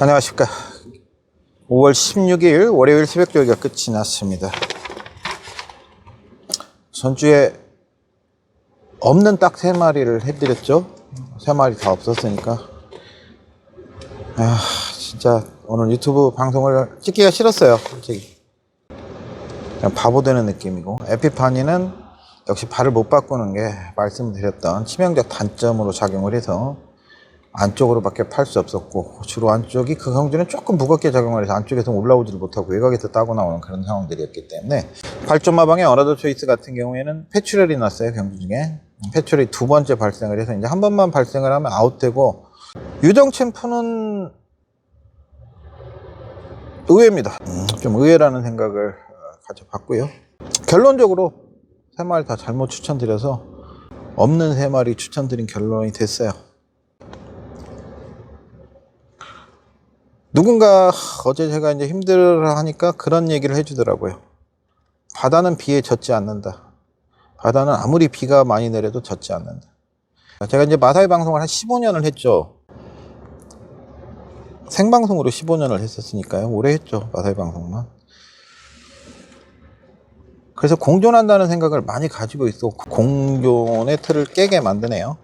안녕하십니까. 5월 16일 월요일 새벽 조기가 끝이 났습니다. 전주에 없는 딱 3마리를 해드렸죠. 3마리 다 없었으니까. 진짜 오늘 유튜브 방송을 찍기가 싫었어요, 솔직히. 그냥 바보 되는 느낌이고, 에피파니는 역시 발을 못 바꾸는 게 말씀드렸던 치명적 단점으로 작용을 해서 안쪽으로 밖에 팔 수 없었고, 주로 안쪽이 그 경주는 조금 무겁게 작용을 해서 안쪽에서 올라오지를 못하고 외곽에서 따고 나오는 그런 상황들이었기 때문에, 8점 마방의 어나더 초이스 같은 경우에는 패출혈이 났어요. 경주 중에 패출혈이 2번째 발생을 해서 이제 한 번만 발생을 하면 아웃되고, 유정 챔프는 의외입니다. 좀 의외라는 생각을 가져봤고요. 결론적으로 3마리 다 잘못 추천드려서 없는 3마리 추천드린 결론이 됐어요. 누군가 어제 제가 이제 힘들어 하니까 그런 얘기를 해주더라고요. 바다는 비에 젖지 않는다. 바다는 아무리 비가 많이 내려도 젖지 않는다. 제가 이제 마사이 방송을 한 15년을 했죠. 생방송으로 15년을 했었으니까요. 오래 했죠, 마사이 방송만. 그래서 공존한다는 생각을 많이 가지고 있어. 공존의 틀을 깨게 만드네요.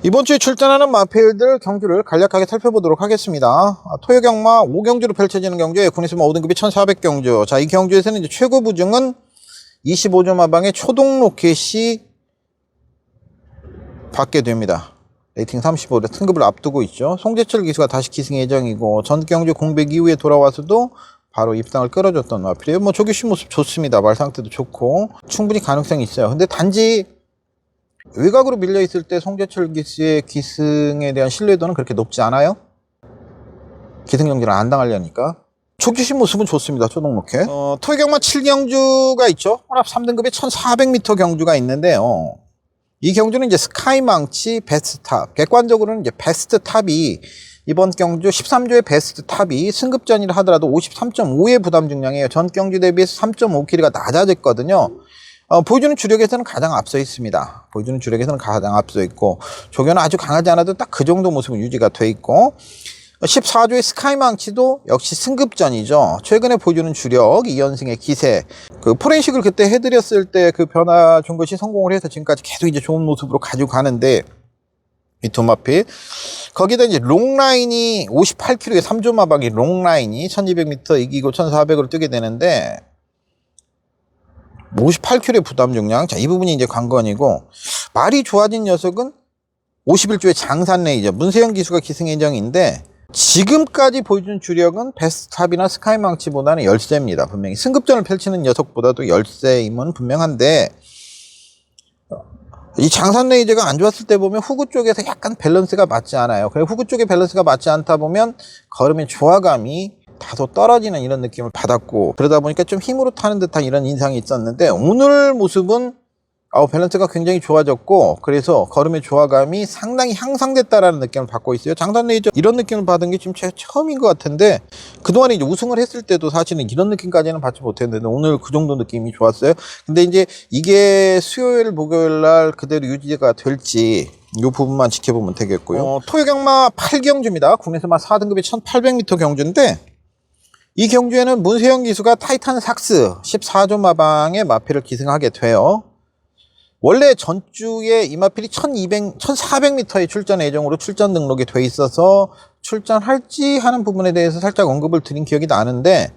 이번 주에 출전하는 마필들 경주를 간략하게 살펴보도록 하겠습니다. 토요경마 5경주로 펼쳐지는 경주에 군의수마 5등급이 1400경주. 자, 이 경주에서는 이제 최고 부중은 25점 마방의 초동 로켓이 받게 됩니다. 레이팅 35로 등급을 앞두고 있죠. 송재철 기수가 다시 기승 예정이고, 전 경주 공백 이후에 돌아와서도 바로 입상을 끌어줬던 마필이에요. 뭐 조규씨 모습 좋습니다. 말 상태도 좋고 충분히 가능성이 있어요. 근데 단지 외곽으로 밀려 있을 때 송재철 기수의 기승에 대한 신뢰도는 그렇게 높지 않아요. 기승 경기를 안 당하려니까. 조규씨 모습은 좋습니다. 초동로켓. 토요경마 7경주가 있죠. 혼합 3등급에 1400m 경주가 있는데요. 이 경주는 이제 스카이망치 베스트탑. 객관적으로는 이제 베스트탑이 이번 경주 13조의 베스트탑이 승급전이라 하더라도 53.5의 부담 중량이에요. 전 경주 대비해서 3.5kg가 낮아졌거든요. 보여주는 주력에서는 가장 앞서 있습니다. 보여주는 주력에서는 가장 앞서 있고, 조견은 아주 강하지 않아도 딱 그 정도 모습은 유지가 돼 있고, 14조의 스카이망치도 역시 승급전이죠. 최근에 보여주는 주력 2연승의 기세, 그 포렌식을 그때 해드렸을 때 그 변화 준 것이 성공을 해서 지금까지 계속 이제 좋은 모습으로 가지고 가는데, 이 두 마필 거기다 이제 롱라인이 58kg의 3조 마방이 롱라인이 1200m 이기고 1400으로 뜨게 되는데, 58kg의 부담 중량. 자, 이 부분이 이제 관건이고, 말이 좋아진 녀석은 51조의 장산레이저 문세영 기수가 기승 예정인데, 지금까지 보여준 주력은 베스트탑이나 스카이망치보다는 열세입니다. 분명히 승급전을 펼치는 녀석보다도 열세임은 분명한데, 이 장산레이저가 안 좋았을 때 보면 후구 쪽에서 약간 밸런스가 맞지 않아요. 그리고 후구 쪽에 밸런스가 맞지 않다 보면 걸음의 조화감이 다소 떨어지는 이런 느낌을 받았고, 그러다 보니까 좀 힘으로 타는 듯한 이런 인상이 있었는데, 오늘 모습은 밸런스가 굉장히 좋아졌고, 그래서 걸음의 조화감이 상당히 향상됐다라는 느낌을 받고 있어요. 장산레이저 이런 느낌을 받은 게 지금 처음인 것 같은데, 그동안에 이제 우승을 했을 때도 사실은 이런 느낌까지는 받지 못했는데, 오늘 그 정도 느낌이 좋았어요. 근데 이제 이게 수요일 목요일 날 그대로 유지가 될지 이 부분만 지켜보면 되겠고요. 토요경마 8경주입니다. 국내에서만 4등급이 1800m 경주인데, 이 경주에는 문세영 기수가 타이탄 삭스 14조 마방의 마필을 기승하게 돼요. 원래 전주에 이 마필이 1400m의 출전 예정으로 출전 등록이 돼 있어서 출전할지 하는 부분에 대해서 살짝 언급을 드린 기억이 나는데,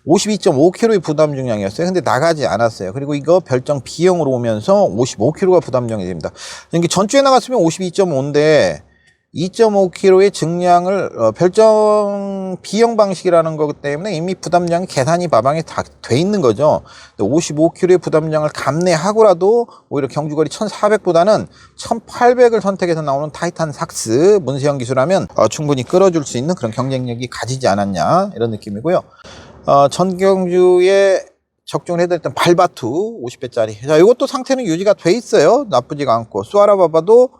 52.5kg의 부담 중량이었어요. 근데 나가지 않았어요. 그리고 이거 별정 B형으로 오면서 55kg가 부담중량이 됩니다. 그러니까 전주에 나갔으면 52.5인데 2.5kg의 증량을 별정 B형 방식이라는 거기 때문에 이미 부담량이 계산이 마방에 다 돼 있는 거죠. 55kg의 부담량을 감내하고라도 오히려 경주거리 1400보다는 1800을 선택해서 나오는 타이탄 삭스 문세영 기수라면 충분히 끌어줄 수 있는 그런 경쟁력이 가지지 않았냐, 이런 느낌이고요. 전 경주에 적중을 해드렸던 발바투 50배짜리. 자, 이것도 상태는 유지가 돼 있어요. 나쁘지가 않고, 수아라바바도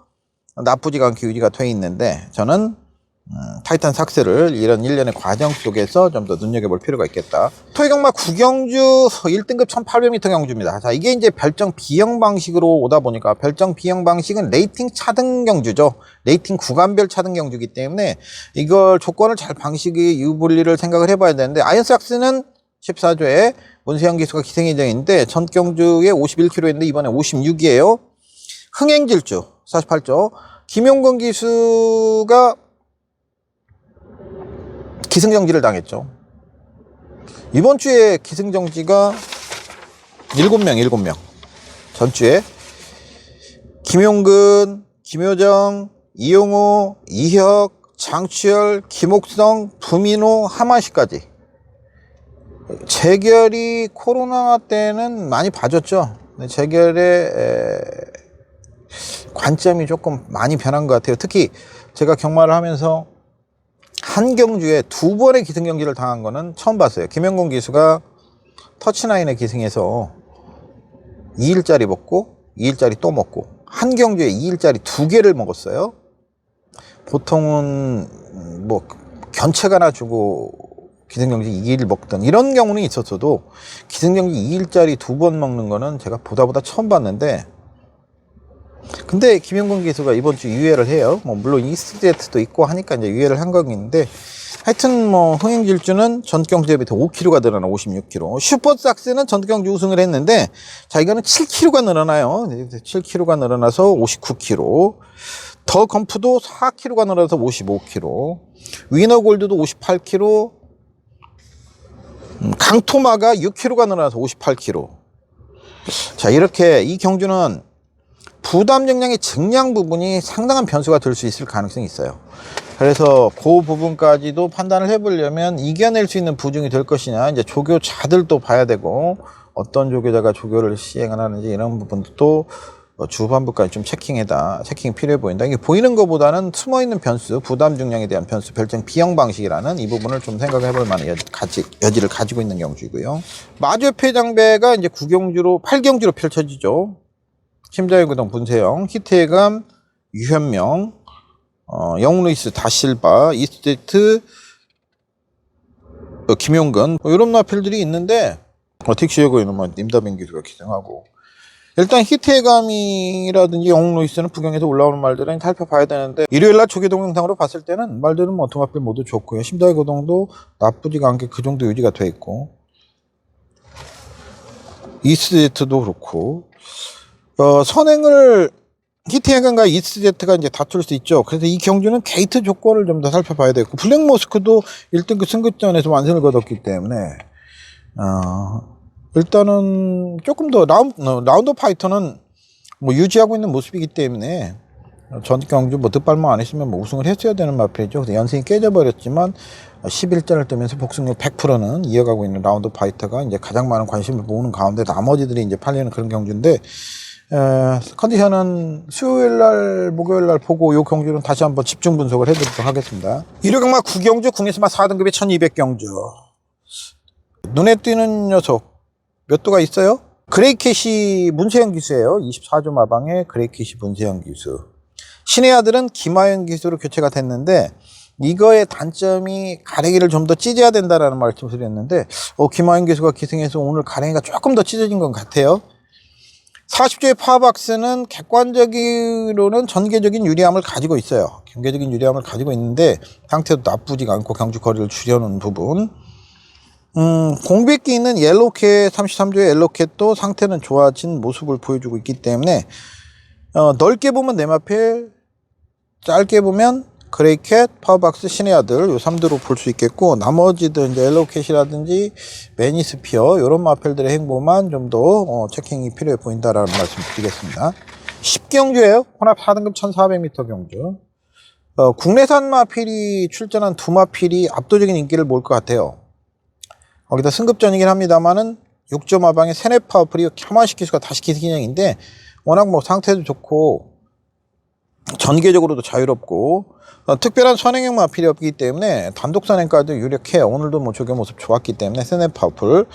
나쁘지가 않게 유지가 돼 있는데, 저는 타이탄 삭스를 이런 일련의 과정 속에서 좀 더 눈여겨볼 필요가 있겠다. 토익경마 구경주 1등급 1800m 경주입니다. 자, 이게 이제 별정 B형 방식으로 오다 보니까 별정 B형 방식은 레이팅 차등 경주죠. 레이팅 구간별 차등 경주이기 때문에 이걸 조건을 잘 방식의 유불리를 생각을 해봐야 되는데, 아이언삭스는 14조에 문세영 기수가 기생 예정인데 전 경주에 51km인데 이번에 56이에요. 흥행질주 48조. 김용건 기수가 기승정지를 당했죠. 이번 주에 기승정지가 7명. 전주에 김용근, 김효정, 이용호, 이혁, 장추열, 김옥성, 부민호, 하마시까지. 재결이 코로나 때는 많이 봐줬죠. 재결의 관점이 조금 많이 변한 것 같아요. 특히 제가 경마를 하면서 한 경주에 2번의 기승경지를 당한 거는 처음 봤어요. 김영곤 기수가 터치나인에 기승해서 2일짜리 먹고 2일짜리 또 먹고 한 경주에 2일짜리 2개를 먹었어요. 보통은 뭐 견책 하나 주고 기승경지 2일 먹던 이런 경우는 있었어도 기승경지 2일짜리 2번 먹는 거는 제가 보다 처음 봤는데, 근데 김영건 기수가 이번 주 유예를 해요. 뭐 물론 이스트제트도 있고 하니까 이제 유예를 한 거긴데, 하여튼 뭐 흥행질주는 전경주에부터 5kg가 늘어나 56kg. 슈퍼삭스는 전경주 우승을 했는데, 자, 이거는 7kg가 늘어나요. 7kg가 늘어나서 59kg. 더 건프도 4kg가 늘어나서 55kg. 위너골드도 58kg. 강토마가 6kg가 늘어나서 58kg. 자, 이렇게 이 경주는 부담 정량의 증량 부분이 상당한 변수가 될 수 있을 가능성이 있어요. 그래서 그 부분까지도 판단을 해보려면 이겨낼 수 있는 부중이 될 것이냐, 이제 조교자들도 봐야 되고 어떤 조교자가 조교를 시행을 하는지 이런 부분도 주반부까지 좀 체킹이 필요해 보인다. 이게 보이는 것보다는 숨어있는 변수, 부담 중량에 대한 변수, 별정 B형 방식이라는 이 부분을 좀 생각해 볼 만한 여지를 가지고 있는 경주이고요. 마주협회 장배가 이제 8경주로 펼쳐지죠. 심자유구동 분세영, 히트예감, 유현명, 영루이스 다실바, 이스테트, 김용근, 이런 마필들이 있는데, 틱시여고에는 뭐 님다빈 기수가 기승하고, 일단 히트예감이라든지 영루이스는 부경에서 올라오는 말들은 살펴봐야 되는데, 일요일날 조기 동영상으로 봤을 때는 말들은 뭐 두 마필 모두 좋고요. 심자유구동도 나쁘지가 않게 그 정도 유지가 돼 있고, 이스테트도 그렇고, 선행을 히트예감과 이스트제트가 이제 다툴 수 있죠. 그래서 이 경주는 게이트 조건을 좀 더 살펴봐야 되고, 블랙모스크도 1등급 승급전에서 완승을 거뒀기 때문에 일단은 조금 더 라운드 파이터는 뭐 유지하고 있는 모습이기 때문에 전 경주 뭐 득발만 안 했으면 뭐 우승을 했어야 되는 마필이죠. 그래서 연승이 깨져버렸지만 11전을 뜨면서 복승률 100%는 이어가고 있는 라운드 파이터가 이제 가장 많은 관심을 모으는 가운데 나머지들이 이제 팔리는 그런 경주인데, 컨디션은 수요일날 목요일날 보고 이 경주는 다시 한번 집중 분석을 해드리도록 하겠습니다. 일요경마 9경주 국내수마 4등급의 1200경주. 눈에 띄는 녀석 몇 도가 있어요? 그레이캣이 문세영 기수예요. 24조 마방의 그레이캣이 문세영 기수. 신의 아들은 김하연 기수로 교체가 됐는데, 이거의 단점이 가래기를 좀 더 찢어야 된다라는 말씀을 드렸는데, 김하연 기수가 기승해서 오늘 가래기가 조금 더 찢어진 것 같아요. 40조의 파워박스는 객관적으로는 전개적인 유리함을 가지고 있어요. 경계적인 유리함을 가지고 있는데 상태도 나쁘지가 않고 경주 거리를 줄여놓은 부분. 공백기 있는 옐로캣, 33조의 옐로캣도 상태는 좋아진 모습을 보여주고 있기 때문에 넓게 보면 네마필, 짧게 보면 그레이캣, 파워박스, 신의 아들 요 3대로 볼 수 있겠고, 나머지들 이제 옐로캣이라든지 매니스피어 이런 마필들의 행보만 좀 더 체킹이 필요해 보인다라는 말씀 드리겠습니다. 10경주예요. 혼합 4등급 1400m 경주. 국내산 마필이 출전한 두 마필이 압도적인 인기를 모을 것 같아요. 거기다 승급전이긴 합니다만은 6조 마방의 세네 파워풀이 캬마시 기수가 다시 기승인형인데, 워낙 뭐 상태도 좋고 전개적으로도 자유롭고 특별한 선행형 마필이 없기 때문에 단독 선행까지도 유력해요. 오늘도 뭐 조교 모습 좋았기 때문에 세네 파워풀.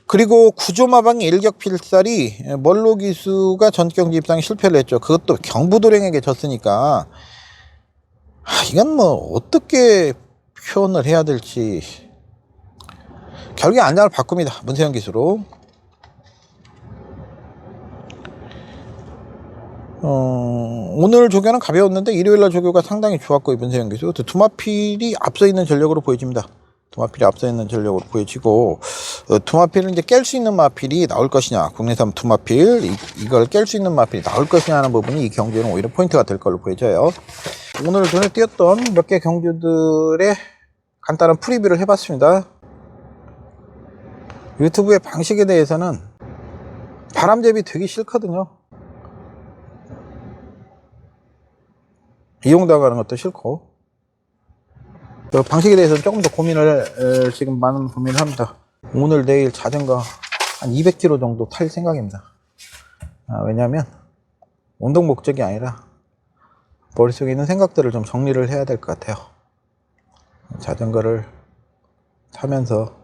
그리고 9조 마방의 일격필살이 멀로 기수가 전경지 입상에 실패를 했죠. 그것도 경부도령에게 졌으니까 이건 뭐 어떻게 표현을 해야 될지. 결국에 안장을 바꿉니다. 문세영 기수로. 오늘 조교는 가벼웠는데 일요일날 조교가 상당히 좋았고, 문세영 기수. 두마필이 앞서 있는 전력으로 보여집니다. 두마필이 앞서 있는 전력으로 보여지고, 두마필을 이제 깰 수 있는 마필이 나올 것이냐, 국내산 두마필 이걸 깰 수 있는 마필이 나올 것이냐 하는 부분이 이 경주는 오히려 포인트가 될 걸로 보여져요. 오늘 눈에 띄었던 몇 개 경주들의 간단한 프리뷰를 해봤습니다. 유튜브의 방식에 대해서는 바람잡이 되기 싫거든요. 이용당하는 것도 싫고, 그 방식에 대해서는 조금 더 고민을, 지금 많은 고민을 합니다. 오늘 내일 자전거 한 200km 정도 탈 생각입니다. 왜냐하면 운동 목적이 아니라 머릿속에 있는 생각들을 좀 정리를 해야 될 것 같아요. 자전거를 타면서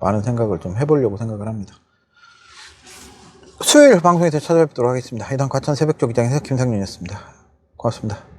많은 생각을 좀 해보려고 생각을 합니다. 수요일 방송에서 찾아뵙도록 하겠습니다. 이단 과천 새벽 조기장에서 김상윤이었습니다. 고맙습니다.